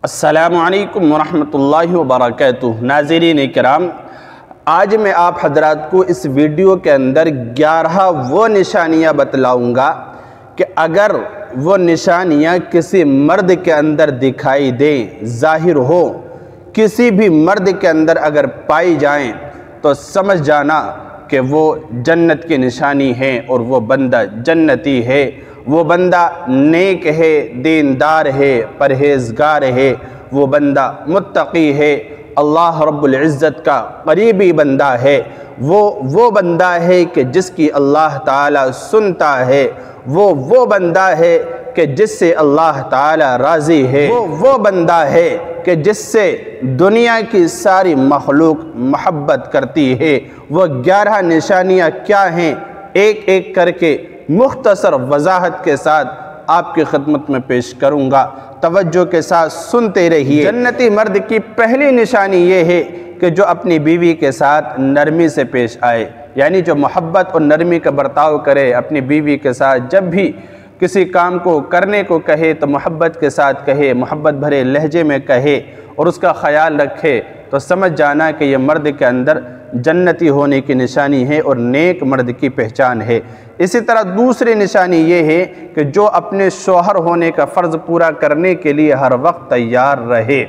السلام علیکم ورحمۃ اللہ وبرکاتہ۔ ناظرین کرام، آج میں آپ حضرات کو اس ویڈیو کے اندر 11 وہ نشانیاں بتلاؤں گا کہ اگر وہ نشانیاں کسی مرد کے اندر دکھائی دیں، ظاہر ہو، کسی بھی مرد کے اندر اگر پائی جائیں تو سمجھ جانا کہ وہ جنت کی نشانی ہے اور وہ بندہ جنتی ہے، وہ بندہ نیک ہے، دیندار ہے، پرہیزگار ہے، وہ بندہ متقی ہے، اللہ رب العزت کا قریبی بندہ ہے، وہ بندہ ہے کہ جس کی اللہ تعالیٰ سنتا ہے، وہ بندہ ہے کہ جس سے اللہ تعالیٰ راضی ہے، وہ بندہ ہے کہ جس سے دنیا کی ساری مخلوق محبت کرتی ہے۔ وہ 11 نشانیاں کیا ہیں، ایک ایک کر کے مختصر وضاحت کے ساتھ آپ کی خدمت میں پیش کروں گا، توجہ کے ساتھ سنتے رہیے۔ جنتی مرد کی پہلی نشانی یہ ہے کہ جو اپنی بیوی کے ساتھ نرمی سے پیش آئے، یعنی جو محبت اور نرمی کا برتاؤ کرے اپنی بیوی کے ساتھ، جب بھی کسی کام کو کرنے کو کہے تو محبت کے ساتھ کہے، محبت بھرے لہجے میں کہے اور اس کا خیال رکھے، تو سمجھ جانا کہ یہ مرد کے اندر جنتی ہونے کی نشانی ہے اور نیک مرد کی پہچان ہے۔ اسی طرح دوسری نشانی یہ ہے کہ جو اپنے شوہر ہونے کا فرض پورا کرنے کے لیے ہر وقت تیار رہے۔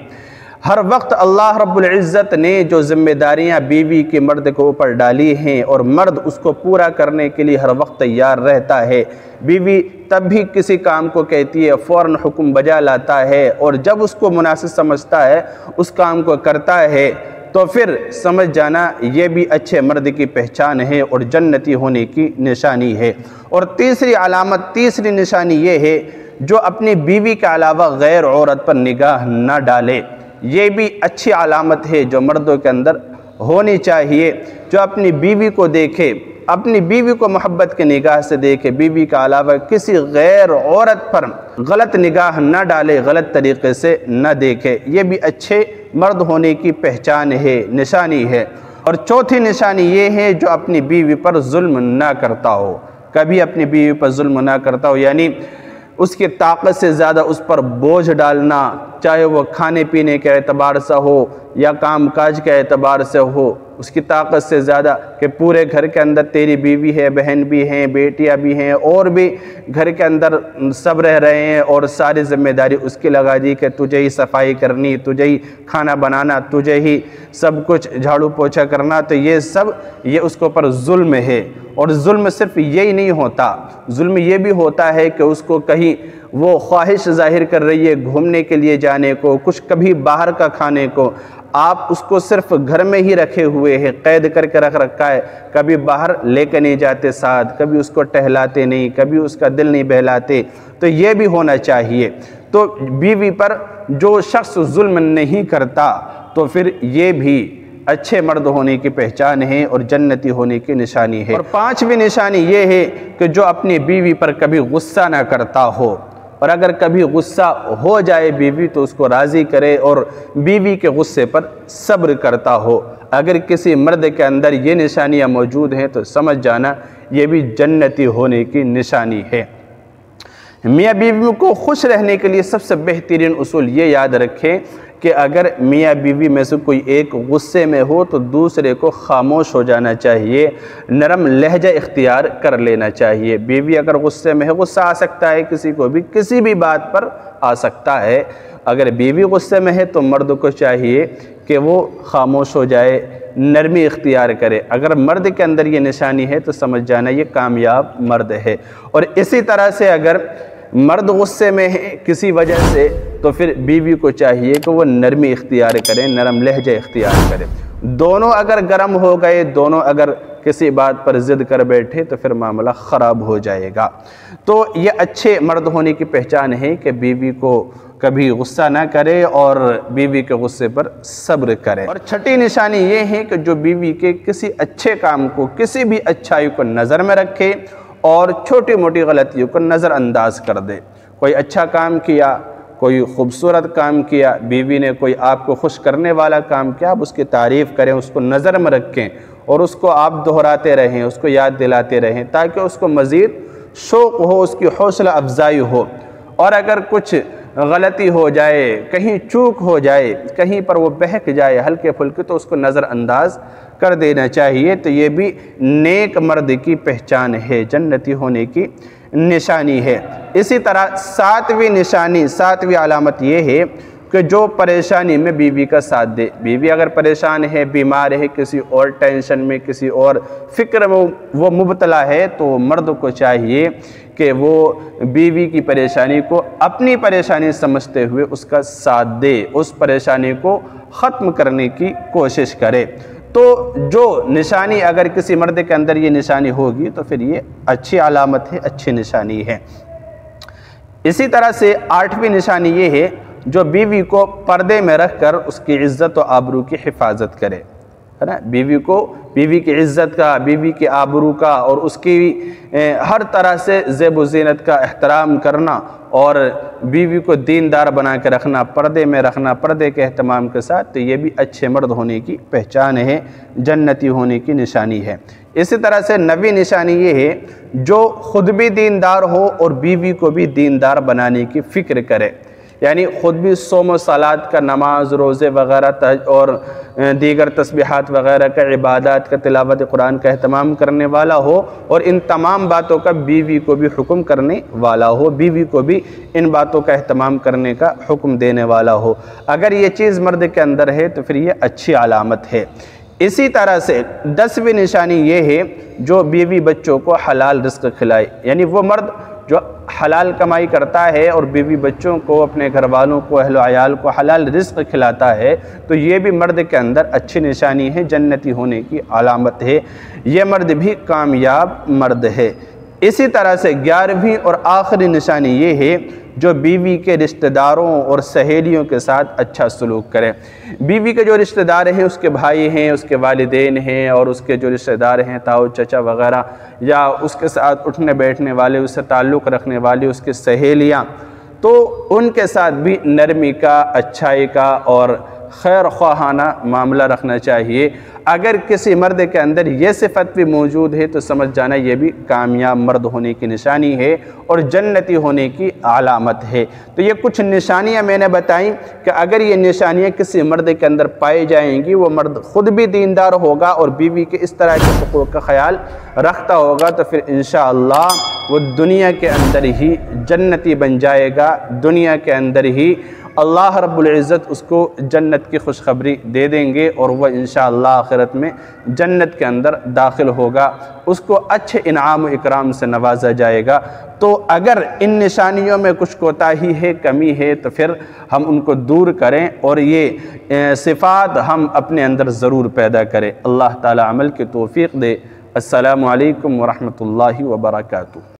ہر وقت اللہ رب العزت نے جو ذمہ داریاں بیوی کے مرد کو اوپر ڈالی ہیں اور مرد اس کو پورا کرنے کے لیے ہر وقت تیار رہتا ہے۔ بیوی تب بھی کسی کام کو کہتی ہے، فوراً حکم بجا لاتا ہے اور جب اس کو مناسب سمجھتا ہے اس کام کو کرتا ہے، تو پھر سمجھ جانا یہ بھی اچھے مرد کی پہچان ہے اور جنتی ہونے کی نشانی ہے۔ اور تیسری علامت، تیسری نشانی یہ ہے جو اپنی بیوی کے علاوہ غیر عورت پر نگاہ نہ ڈالے۔ یہ بھی اچھی علامت ہے جو مردوں کے اندر ہونی چاہیے، جو اپنی بیوی کو دیکھے، اپنی بیوی کو محبت کی نگاہ سے دیکھے، بیوی کے علاوہ کسی غیر عورت پر غلط نگاہ نہ ڈالے، غلط طریقے سے نہ دیکھے۔ یہ بھی اچھے مرد ہونے کی پہچان ہے، نشانی ہے۔ اور چوتھی نشانی یہ ہے جو اپنی بیوی پر ظلم نہ کرتا ہو، کبھی اپنی بیوی پر ظلم نہ کرتا ہو، یعنی اس کی طاقت سے زیادہ اس پر بوجھ ڈالنا، چاہے وہ کھانے پینے کے اعتبار سے ہو یا کام کاج کے اعتبار سے ہو، اس کی طاقت سے زیادہ کہ پورے گھر کے اندر تیری بیوی ہے، بہن بھی ہیں، بیٹیاں بھی ہیں، اور بھی گھر کے اندر سب رہ رہے ہیں اور ساری ذمہ داری اس کی لگا دی کہ تجھے ہی صفائی کرنی، تجھے ہی کھانا بنانا، تجھے ہی سب کچھ جھاڑو پوچھا کرنا، تو یہ اس کے اوپر ظلم ہے۔ اور ظلم صرف یہی نہیں ہوتا، ظلم یہ بھی ہوتا ہے کہ اس کو کہیں وہ خواہش ظاہر کر رہی ہے گھومنے کے لیے جانے کو، کچھ کبھی باہر کا کھانے کو، آپ اس کو صرف گھر میں ہی رکھے ہوئے ہیں، قید کر کے رکھ رکھا ہے، کبھی باہر لے کے نہیں جاتے ساتھ، کبھی اس کو ٹہلاتے نہیں، کبھی اس کا دل نہیں بہلاتے، تو یہ بھی ہونا چاہیے۔ تو بیوی پر جو شخص ظلم نہیں کرتا تو پھر یہ بھی اچھے مرد ہونے کی پہچان ہے اور جنتی ہونے کی نشانی ہے۔ اور پانچویں نشانی یہ ہے کہ جو اپنی بیوی پر کبھی غصہ نہ کرتا ہو، اور اگر کبھی غصہ ہو جائے بیوی تو اس کو راضی کرے اور بیوی کے غصے پر صبر کرتا ہو۔ اگر کسی مرد کے اندر یہ نشانیاں موجود ہیں تو سمجھ جانا یہ بھی جنتی ہونے کی نشانی ہے۔ میاں بیوی کو خوش رہنے کے لیے سب سے بہترین اصول یہ یاد رکھیں کہ اگر میاں بیوی میں سے کوئی ایک غصے میں ہو تو دوسرے کو خاموش ہو جانا چاہیے، نرم لہجہ اختیار کر لینا چاہیے۔ بیوی اگر غصے میں ہے، غصہ آ سکتا ہے کسی کو بھی، کسی بھی بات پر آ سکتا ہے، اگر بیوی غصے میں ہے تو مرد کو چاہیے کہ وہ خاموش ہو جائے، نرمی اختیار کرے۔ اگر مرد کے اندر یہ نشانی ہے تو سمجھ جانا یہ کامیاب مرد ہے۔ اور اسی طرح سے اگر مرد غصے میں ہے کسی وجہ سے تو پھر بیوی کو چاہیے کہ وہ نرمی اختیار کرے، نرم لہجہ اختیار کرے۔ دونوں اگر گرم ہو گئے، دونوں اگر کسی بات پر ضد کر بیٹھے تو پھر معاملہ خراب ہو جائے گا۔ تو یہ اچھے مرد ہونے کی پہچان ہے کہ بیوی کو کبھی غصہ نہ کرے اور بیوی کے غصے پر صبر کرے۔ اور چھٹی نشانی یہ ہے کہ جو بیوی کے کسی اچھے کام کو، کسی بھی اچھائی کو نظر میں رکھے اور چھوٹی موٹی غلطیوں کو نظر انداز کر دے۔ کوئی اچھا کام کیا، کوئی خوبصورت کام کیا، بیوی نے کوئی آپ کو خوش کرنے والا کام کیا، آپ اس کی تعریف کریں، اس کو نظر میں رکھیں اور اس کو آپ دہراتے رہیں، اس کو یاد دلاتے رہیں تاکہ اس کو مزید شوق ہو، اس کی حوصلہ افزائی ہو۔ اور اگر کچھ غلطی ہو جائے، کہیں چوک ہو جائے، کہیں پر وہ بہک جائے ہلکے پھلکے، تو اس کو نظر انداز کر دینا چاہیے۔ تو یہ بھی نیک مرد کی پہچان ہے، جنتی ہونے کی نشانی ہے۔ اسی طرح ساتویں نشانی، ساتویں علامت یہ ہے کہ جو پریشانی میں بیوی کا ساتھ دے۔ بیوی اگر پریشان ہے، بیمار ہے، کسی اور ٹینشن میں، کسی اور فکر میں وہ مبتلا ہے، تو مرد کو چاہیے کہ وہ بیوی کی پریشانی کو اپنی پریشانی سمجھتے ہوئے اس کا ساتھ دے، اس پریشانی کو ختم کرنے کی کوشش کرے۔ تو جو نشانی اگر کسی مرد کے اندر یہ نشانی ہوگی تو پھر یہ اچھی علامت ہے، اچھی نشانی ہے۔ اسی طرح سے آٹھویں نشانی یہ ہے جو بیوی کو پردے میں رکھ کر اس کی عزت و آبرو کی حفاظت کرے، ہے نا۔ بیوی کو، بیوی کی عزت کا، بیوی کی آبرو کا اور اس کی ہر طرح سے زیب و زینت کا احترام کرنا، اور بیوی کو دیندار بنا کے رکھنا، پردے میں رکھنا، پردے کے اہتمام کے ساتھ، تو یہ بھی اچھے مرد ہونے کی پہچان ہے، جنتی ہونے کی نشانی ہے۔ اسی طرح سے نویں نشانی یہ ہے جو خود بھی دیندار ہو اور بیوی کو بھی دیندار بنانے کی فکر کرے، یعنی خود بھی صوم و صلات کا، نماز روزے وغیرہ اور دیگر تسبیحات وغیرہ کا، عبادات کا، تلاوت قرآن کا اہتمام کرنے والا ہو، اور ان تمام باتوں کا بیوی کو بھی حکم کرنے والا ہو، بیوی کو بھی ان باتوں کا اہتمام کرنے کا حکم دینے والا ہو۔ اگر یہ چیز مرد کے اندر ہے تو پھر یہ اچھی علامت ہے۔ اسی طرح سے 10ویں نشانی یہ ہے جو بیوی بچوں کو حلال رزق کھلائے، یعنی وہ مرد جو حلال کمائی کرتا ہے اور بیوی بچوں کو، اپنے گھر والوں کو، اہل و عیال کو حلال رزق کھلاتا ہے، تو یہ بھی مرد کے اندر اچھی نشانی ہے، جنتی ہونے کی علامت ہے، یہ مرد بھی کامیاب مرد ہے۔ اسی طرح سے 11ویں اور آخری نشانی یہ ہے جو بیوی کے رشتہ داروں اور سہیلیوں کے ساتھ اچھا سلوک کرے۔ بیوی کے جو رشتہ دار ہیں، اس کے بھائی ہیں، اس کے والدین ہیں، اور اس کے جو رشتہ دار ہیں، تاؤ چچا وغیرہ، یا اس کے ساتھ اٹھنے بیٹھنے والے، اس سے تعلق رکھنے والے اس کے سہیلیاں، تو ان کے ساتھ بھی نرمی کا، اچھائی کا اور خیر خواہانہ معاملہ رکھنا چاہیے۔ اگر کسی مرد کے اندر یہ صفت بھی موجود ہے تو سمجھ جانا یہ بھی کامیاب مرد ہونے کی نشانی ہے اور جنتی ہونے کی علامت ہے۔ تو یہ کچھ نشانیاں میں نے بتائیں کہ اگر یہ نشانیاں کسی مرد کے اندر پائی جائیں گی، وہ مرد خود بھی دیندار ہوگا اور بیوی کے اس طرح کے حقوق کا خیال رکھتا ہوگا، تو پھر انشاءاللہ وہ دنیا کے اندر ہی جنتی بن جائے گا، دنیا کے اندر ہی اللہ رب العزت اس کو جنت کی خوشخبری دے دیں گے، اور وہ انشاءاللہ آخرت میں جنت کے اندر داخل ہوگا، اس کو اچھے انعام و اکرام سے نوازا جائے گا۔ تو اگر ان نشانیوں میں کچھ کوتاہی ہے، کمی ہے، تو پھر ہم ان کو دور کریں اور یہ صفات ہم اپنے اندر ضرور پیدا کریں۔ اللہ تعالی عمل کی توفیق دے۔ السلام علیکم ورحمۃ اللہ وبرکاتہ۔